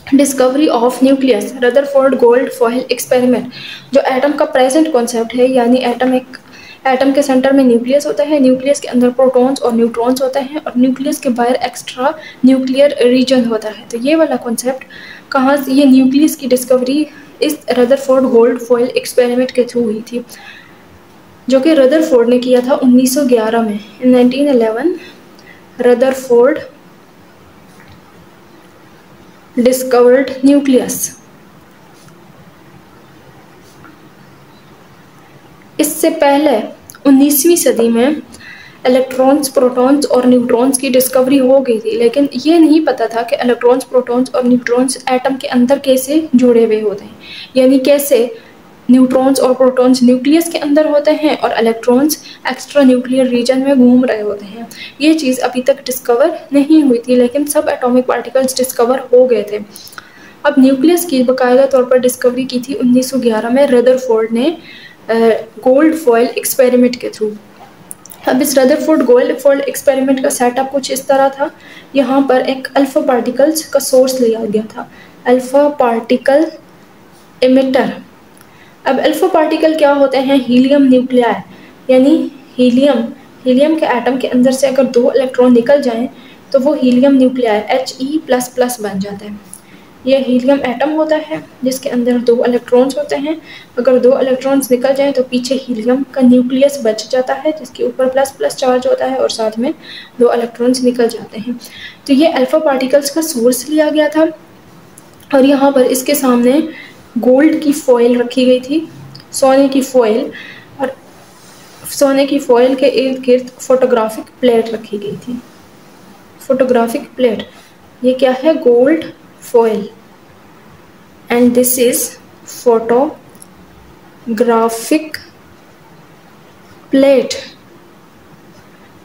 Discovery of nucleus, Rutherford gold foil experiment. जो atom का present concept है, यानी एटम के सेंटर में न्यूक्लियस होता है, न्यूक्लियस के अंदर प्रोटॉन्स और न्यूट्रॉन्स होते हैं, और न्यूक्लियस के बाहर एक्स्ट्रा न्यूक्लियर रीजन होता है। तो ये वाला कॉन्सेप्ट कहाँ से, ये न्यूक्लियस की डिस्कवरी इस रदरफोर्ड गोल्ड फॉयल एक्सपेरिमेंट के थ्रू हुई थी, जो कि रदरफोर्ड ने किया था 1911 में। इन 1911 रदरफोर्ड डिस्कवर्ड न्यूक्लियस। इससे पहले 19वीं सदी में इलेक्ट्रॉन्स, प्रोटॉन्स और न्यूट्रॉन्स की डिस्कवरी हो गई थी, लेकिन ये नहीं पता था कि इलेक्ट्रॉन्स, प्रोटॉन्स और न्यूट्रॉन्स एटम के अंदर कैसे जुड़े हुए होते हैं, यानी कैसे न्यूट्रॉन्स और प्रोटॉन्स न्यूक्लियस के अंदर होते हैं और इलेक्ट्रॉन्स एक्स्ट्रा न्यूक्लियर रीजन में घूम रहे होते हैं। ये चीज़ अभी तक डिस्कवर नहीं हुई थी, लेकिन सब एटॉमिक पार्टिकल्स डिस्कवर हो गए थे। अब न्यूक्लियस की बाकायदा तौर पर डिस्कवरी की थी 1911 में रदरफोर्ड ने गोल्ड फॉयल एक्सपेरिमेंट के थ्रू। अब इस रदरफोर्ड गोल्ड फॉयल एक्सपेरिमेंट का सेटअप कुछ इस तरह था। यहाँ पर एक अल्फा पार्टिकल्स का सोर्स लिया गया था, अल्फा पार्टिकल इमिटर। अब अल्फा पार्टिकल क्या होते हैं, हीलियम न्यूक्लियाई, यानी हीलियम के एटम के अंदर से अगर 2 इलेक्ट्रॉन निकल जाएं तो वो हीलियम न्यूक्लियाई He++ बन जाता है। ये हीलियम एटम होता है जिसके अंदर 2 इलेक्ट्रॉन्स होते हैं। अगर 2 इलेक्ट्रॉन्स निकल जाएं तो पीछे हीलियम का न्यूक्लियस बच जाता है जिसके ऊपर ++ चार्ज होता है और साथ में 2 इलेक्ट्रॉन्स निकल जाते हैं। तो ये अल्फा पार्टिकल्स का सोर्स लिया गया था और यहाँ पर इसके सामने गोल्ड की फॉयल रखी गई थी, सोने की फॉयल, और सोने की फॉयल के इर्द गिर्द फोटोग्राफिक प्लेट रखी गई थी। फोटोग्राफिक प्लेट, ये क्या है, gold foil, and this is photographic plate.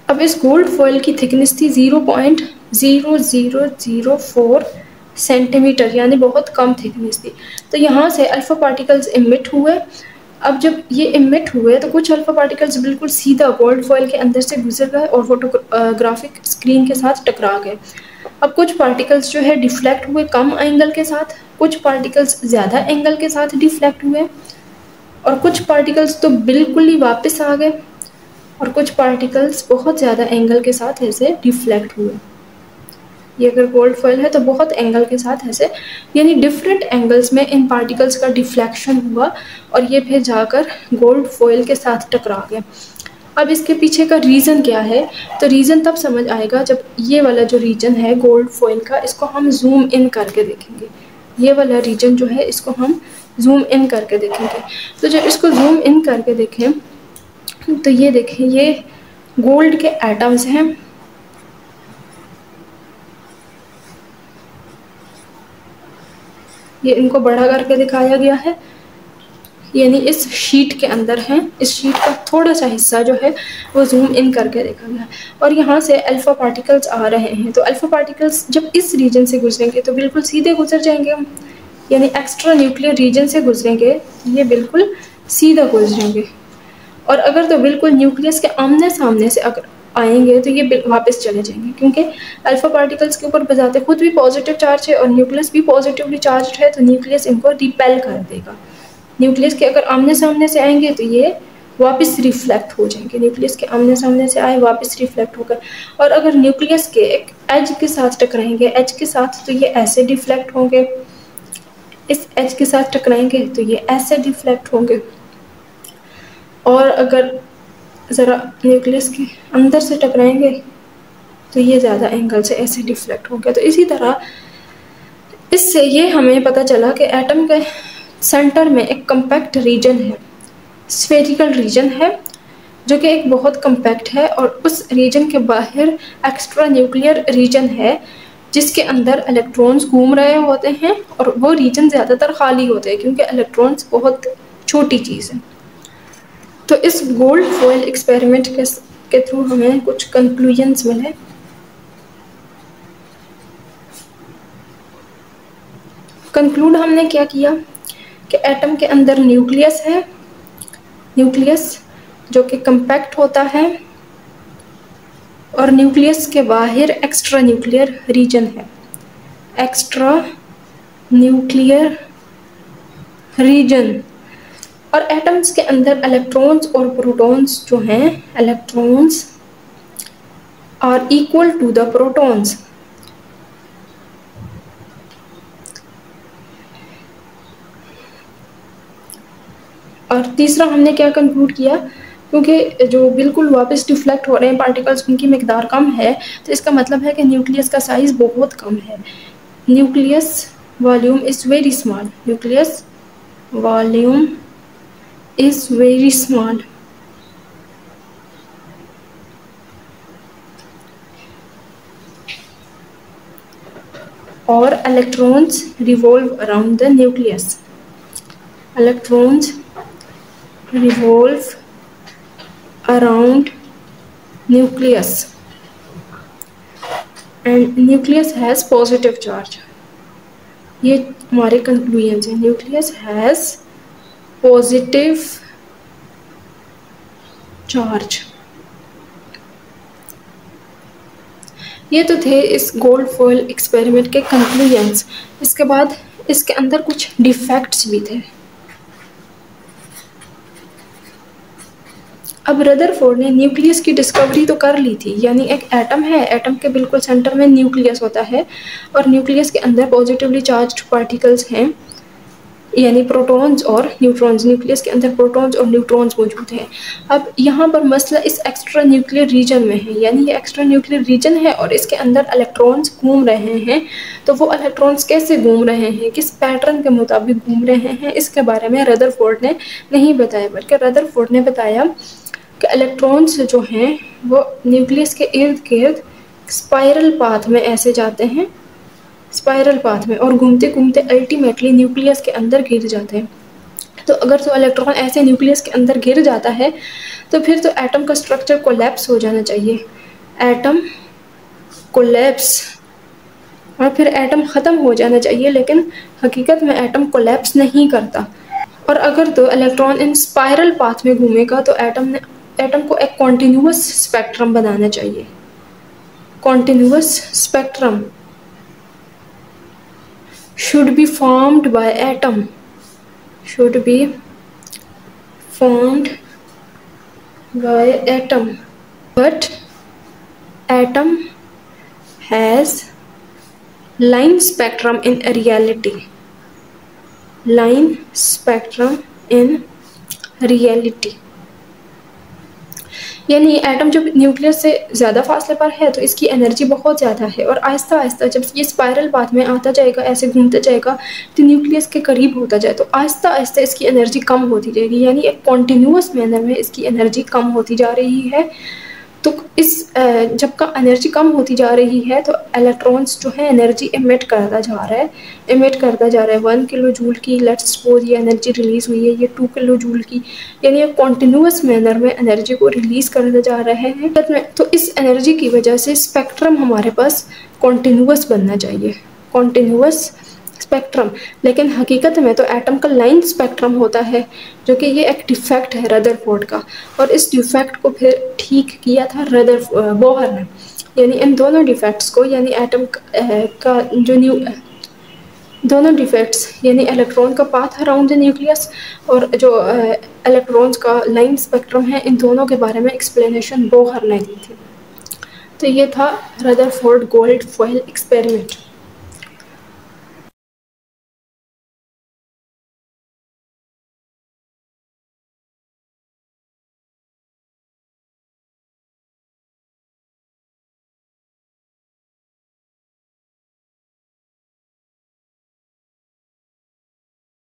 अब इस गोल्ड फॉयल की थिकनेस थी 0.0004 सेंटीमीटर, यानी बहुत कम थिकनेस थी। तो यहाँ से अल्फा पार्टिकल्स इमिट हुए। अब जब ये इमिट हुए तो कुछ अल्फा पार्टिकल्स बिल्कुल सीधा गोल्ड फॉयल के अंदर से गुजर गए और फोटोग्राफिक स्क्रीन के साथ टकरा गए। अब कुछ पार्टिकल्स जो है डिफ्लेक्ट हुए कम एंगल के साथ, कुछ पार्टिकल्स ज़्यादा एंगल के साथ डिफ्लेक्ट हुए, और कुछ पार्टिकल्स तो बिल्कुल ही वापस आ गए, और कुछ पार्टिकल्स बहुत ज़्यादा एंगल के साथ ऐसे डिफ्लेक्ट हुए। ये अगर गोल्ड फॉयल है तो बहुत एंगल के साथ ऐसे, यानी डिफरेंट एंगल्स में इन पार्टिकल्स का डिफ्लेक्शन हुआ और ये फिर जाकर गोल्ड फॉयल के साथ टकरा गए। अब इसके पीछे का रीज़न क्या है, तो रीज़न तब समझ आएगा जब ये वाला जो रीजन है गोल्ड फॉयल का, इसको हम जूम इन करके देखेंगे। ये वाला रीजन जो है इसको हम जूम इन करके देखेंगे। तो जब इसको जूम इन करके देखें तो ये देखें, ये गोल्ड के एटम्स हैं। ये इनको बड़ा करके दिखाया गया है, यानी इस शीट के अंदर है। इस शीट का थोड़ा सा हिस्सा जो है वो जूम इन करके देखा गया है। और यहाँ से अल्फा पार्टिकल्स आ रहे हैं, तो अल्फा पार्टिकल्स जब इस रीजन से गुजरेंगे तो बिल्कुल सीधे गुजर जाएंगे, यानी एक्स्ट्रा न्यूक्लियर रीजन से गुजरेंगे, ये बिल्कुल सीधा गुजरेंगे। और अगर तो बिल्कुल न्यूक्लियस के आमने सामने से अगर आएंगे तो ये वापस चले जाएंगे, क्योंकि अल्फा पार्टिकल्स के ऊपर बजाते खुद भी पॉजिटिव चार्ज है और न्यूक्लियस भी पॉजिटिवली चार्ज है, तो न्यूक्लियस इनको रिपेल कर देगा। न्यूक्लियस के अगर आमने सामने से आएंगे तो ये वापस रिफ्लेक्ट हो जाएंगे, न्यूक्लियस के आमने सामने से आए वापस रिफ्लेक्ट होकर। और अगर न्यूक्लियस के एक एज के साथ टकराएंगे, एज के साथ, तो ये ऐसे डिफ्लेक्ट होंगे, इस एज के साथ टकराएंगे तो ये ऐसे डिफ्लेक्ट होंगे। और अगर ज़रा न्यूक्लियस के अंदर से टकराएंगे तो ये ज़्यादा एंगल से ऐसे डिफ्लेक्ट होंगे। तो इसी तरह इससे ये हमें पता चला कि एटम के सेंटर में एक कम्पैक्ट रीजन है, स्फेरिकल रीजन है, जो कि एक बहुत कम्पैक्ट है, और उस रीजन के बाहर एक्स्ट्रा न्यूक्लियर रीजन है जिसके अंदर इलेक्ट्रॉन्स घूम रहे होते हैं, और वो रीजन ज़्यादातर खाली होते हैं क्योंकि इलेक्ट्रॉन्स बहुत छोटी चीज़ है। तो इस गोल्ड फॉयल एक्सपेरिमेंट के थ्रू हमें कुछ कंक्लूजन्स मिले। कंक्लूड हमने क्या किया कि एटम के अंदर न्यूक्लियस है, न्यूक्लियस जो कि कम्पैक्ट होता है, और न्यूक्लियस के बाहर एक्स्ट्रा न्यूक्लियर रीजन है, एक्स्ट्रा न्यूक्लियर रीजन। और एटम्स के अंदर इलेक्ट्रॉन्स और प्रोटॉन्स जो हैं, electrons are equal to the protons. और तीसरा हमने क्या कंक्लूड किया, क्योंकि जो बिल्कुल वापस डिफ्लेक्ट हो रहे हैं पार्टिकल्स उनकी मिकदार कम है, तो इसका मतलब है कि न्यूक्लियस का साइज बहुत कम है। Nucleus volume is very small, nucleus volume is very small. और electrons revolve around the nucleus, electrons revolve around nucleus and nucleus has positive charge। ये हमारे कंक्लूजन है, न्यूक्लियस हैज पॉजिटिव चार्ज। ये तो थे इस गोल्ड फॉयल एक्सपेरिमेंट के conclusions. इसके बाद इसके अंदर कुछ डिफेक्ट्स भी थे। अब रदरफोर्ड ने न्यूक्लियस की डिस्कवरी तो कर ली थी, यानी एक एटम है, एटम के बिल्कुल सेंटर में न्यूक्लियस होता है और न्यूक्लियस के अंदर पॉजिटिवली चार्ज्ड पार्टिकल्स हैं, यानी प्रोटॉन्स और न्यूट्रॉन्स। न्यूक्लियस के अंदर प्रोटॉन्स और न्यूट्रॉन्स मौजूद हैं। अब यहाँ पर मसला इस एक्स्ट्रा न्यूक्लियर रीजन में है, यानी ये एक्स्ट्रा न्यूक्लियर रीजन है और इसके अंदर इलेक्ट्रॉन्स घूम रहे हैं। तो वो इलेक्ट्रॉन्स कैसे घूम रहे हैं, किस पैटर्न के मुताबिक घूम रहे हैं, इसके बारे में रदरफोर्ड ने नहीं बताया, बल्कि रदरफोर्ड ने बताया कि इलेक्ट्रॉन्स जो हैं वो न्यूक्लियस के इर्द गिर्द स्पाइरल पाथ में ऐसे जाते हैं, स्पाइरल पाथ में, और घूमते घूमते अल्टीमेटली न्यूक्लियस के अंदर गिर जाते हैं। तो अगर तो इलेक्ट्रॉन ऐसे न्यूक्लियस के अंदर गिर जाता है तो फिर तो एटम का स्ट्रक्चर कोलैप्स हो जाना चाहिए, एटम कोलैप्स, और फिर एटम ख़त्म हो जाना चाहिए, लेकिन हकीकत में एटम कोलैप्स नहीं करता। और अगर तो इलेक्ट्रॉन इन स्पाइरल पाथ में घूमेगा तो एटम को एक कॉन्टिन्यूअस स्पेक्ट्रम बनाना चाहिए, continuous spectrum should be formed by atom, should be formed by atom, but atom has line spectrum in reality, line spectrum in reality। यानी एटम जब nucleus से ज़्यादा फासले पर है तो इसकी एनर्जी बहुत ज़्यादा है, और आहिस्ता आहिस्ता जब ये स्पाइरल पाथ में आता जाएगा, ऐसे घूमते जाएगा, तो न्यूक्लियस के करीब होता जाए तो आहिस्ता आहिस्ता इसकी एनर्जी कम होती जाएगी, यानी एक कॉन्टीन्यूअस मैनर में इसकी एनर्जी कम होती जा रही है। तो इस जब का एनर्जी कम होती जा रही है तो इलेक्ट्रॉन्स जो है एनर्जी एमिट करता जा रहा है, एमिट करता जा रहा है। 1 किलो जूल की लेट्स सपोज ये एनर्जी रिलीज़ हुई है, ये 2 किलो जूल की, यानी एक कॉन्टिन्यूअस मैनर में एनर्जी को रिलीज़ करते जा रहे हैं। तो इस एनर्जी की वजह से स्पेक्ट्रम हमारे पास कॉन्टिन्यूअस बनना चाहिए, कॉन्टिन्यूअस स्पेक्ट्रम। लेकिन हकीकत में तो एटम का लाइन स्पेक्ट्रम होता है, जो कि ये एक डिफेक्ट है रदरफोर्ड का, और इस डिफेक्ट को फिर ठीक किया था बोहर ने। यानी इन दोनों डिफेक्ट्स को, यानी एटम का जो दोनों डिफेक्ट्स, यानी इलेक्ट्रॉन का पाथ अराउंड द न्यूक्लियस और जो इलेक्ट्रॉन्स का लाइन स्पेक्ट्रम है, इन दोनों के बारे में एक्सप्लेनेशन बोहर ने दी थी। तो ये था रदरफोर्ड गोल्ड फॉयल एक्सपेरिमेंट।